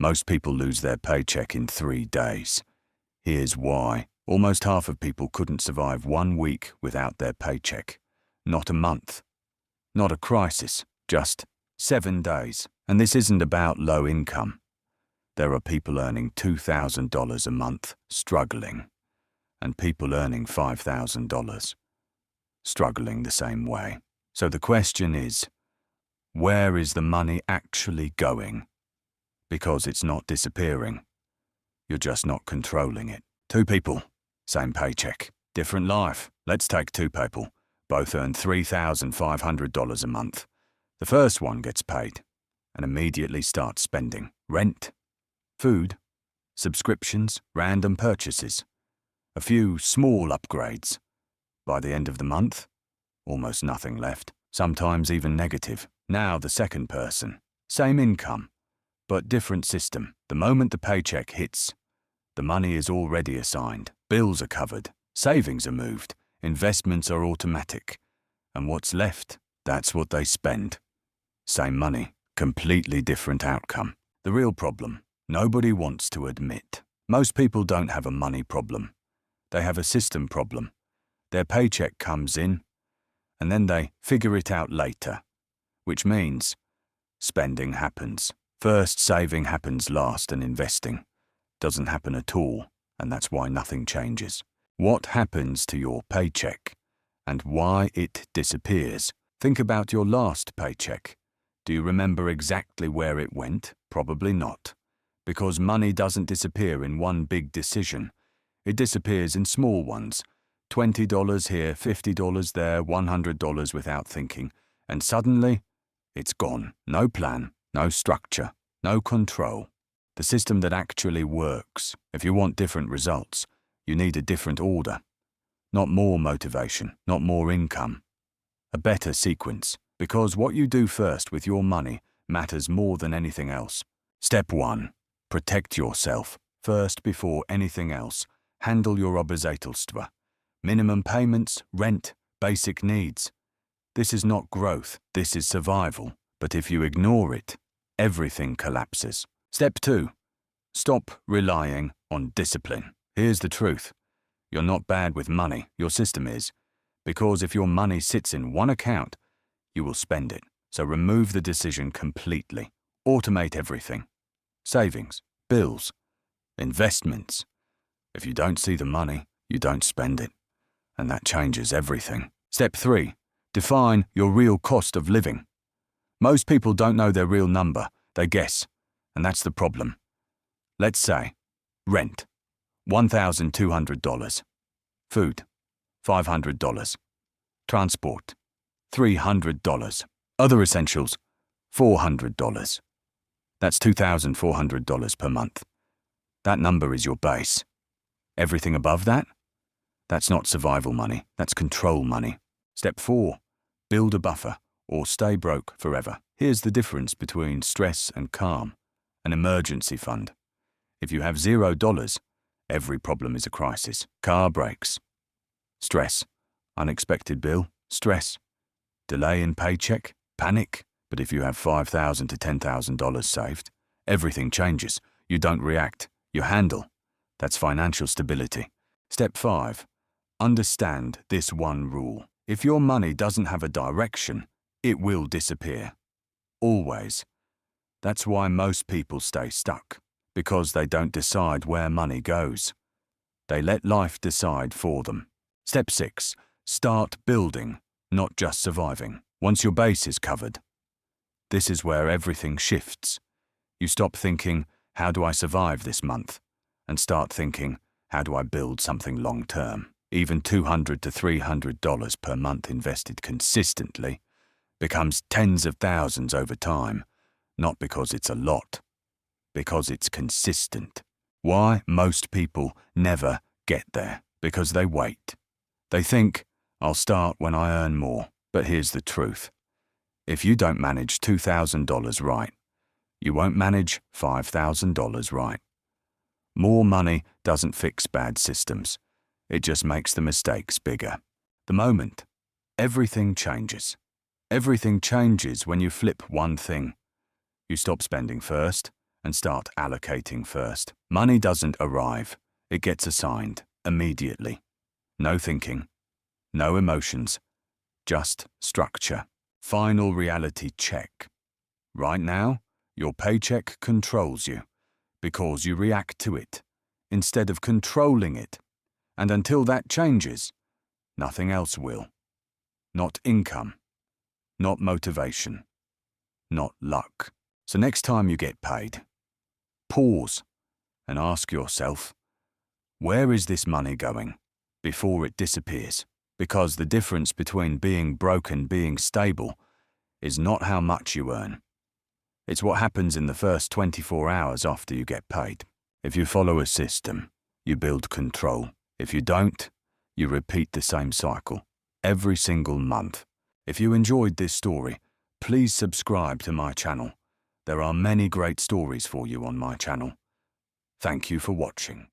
Most people lose their paycheck in 3 days. Here's why. Almost half of people couldn't survive 1 week without their paycheck. Not a month. Not a crisis. Just 7 days. And this isn't about low income. There are people earning $2,000 a month struggling, and people earning $5,000 struggling the same way. So the question is, where is the money actually going? Because it's not disappearing. You're just not controlling it. 2 people, same paycheck, different life. Let's take 2 people. Both earn $3,500 a month. The first one gets paid and immediately starts spending. Rent, food, subscriptions, random purchases, a few small upgrades. By the end of the month, almost nothing left, sometimes even negative. Now the second person, same income, but different system. The moment the paycheck hits, the money is already assigned. Bills are covered, savings are moved, investments are automatic. And what's left, that's what they spend. Same money, completely different outcome. The real problem, nobody wants to admit. Most people don't have a money problem. They have a system problem. Their paycheck comes in, and then they figure it out later, which means spending happens. First, saving happens last, and investing doesn't happen at all, and that's why nothing changes. What happens to your paycheck and why it disappears? Think about your last paycheck. Do you remember exactly where it went? Probably not, because money doesn't disappear in one big decision. It disappears in small ones. $20 here, $50 there, $100 without thinking, and suddenly it's gone. No plan, no structure, no control. The system that actually works. If you want different results, you need a different order. Not more motivation, not more income. A better sequence, because what you do first with your money matters more than anything else. Step 1. Protect yourself. First, before anything else, handle your obязательства. Minimum payments, rent, basic needs. This is not growth, this is survival. But if you ignore it, everything collapses. Step 2. Stop relying on discipline. Here's the truth. You're not bad with money, your system is. Because if your money sits in one account, you will spend it. So remove the decision completely. Automate everything. Savings, bills, investments. If you don't see the money, you don't spend it. And that changes everything. Step 3. Define your real cost of living. Most people don't know their real number. They guess. And that's the problem. Let's say, rent, $1,200. Food, $500. Transport, $300. Other essentials, $400. That's $2,400 per month. That number is your base. Everything above that? That's not survival money, that's control money. Step 4. Build a buffer or stay broke forever. Here's the difference between stress and calm. An emergency fund. If you have $0, every problem is a crisis. Car breaks. Stress. Unexpected bill. Stress. Delay in paycheck. Panic. But if you have $5,000 to $10,000 saved, everything changes. You don't react. You handle. That's financial stability. Step 5. Understand this one rule. If your money doesn't have a direction, it will disappear. Always. That's why most people stay stuck, because they don't decide where money goes. They let life decide for them. Step 6. Start building, not just surviving. Once your base is covered, this is where everything shifts. You stop thinking, how do I survive this month? And start thinking, how do I build something long-term? Even $200 to $300 per month invested consistently becomes tens of thousands over time. Not because it's a lot, because it's consistent. Why most people never get there? Because they wait. They think, I'll start when I earn more. But here's the truth. If you don't manage $2,000 right, you won't manage $5,000 right. More money doesn't fix bad systems. It just makes the mistakes bigger. The moment, everything changes. Everything changes when you flip one thing. You stop spending first and start allocating first. Money doesn't arrive. It gets assigned immediately. No thinking, no emotions, just structure. Final reality check. Right now, your paycheck controls you because you react to it instead of controlling it. And until that changes, nothing else will. Not income, not motivation, not luck. So next time you get paid, pause and ask yourself, where is this money going before it disappears? Because the difference between being broke and being stable is not how much you earn. It's what happens in the first 24 hours after you get paid. If you follow a system, you build control. If you don't, you repeat the same cycle every single month. If you enjoyed this story, please subscribe to my channel. There are many great stories for you on my channel. Thank you for watching.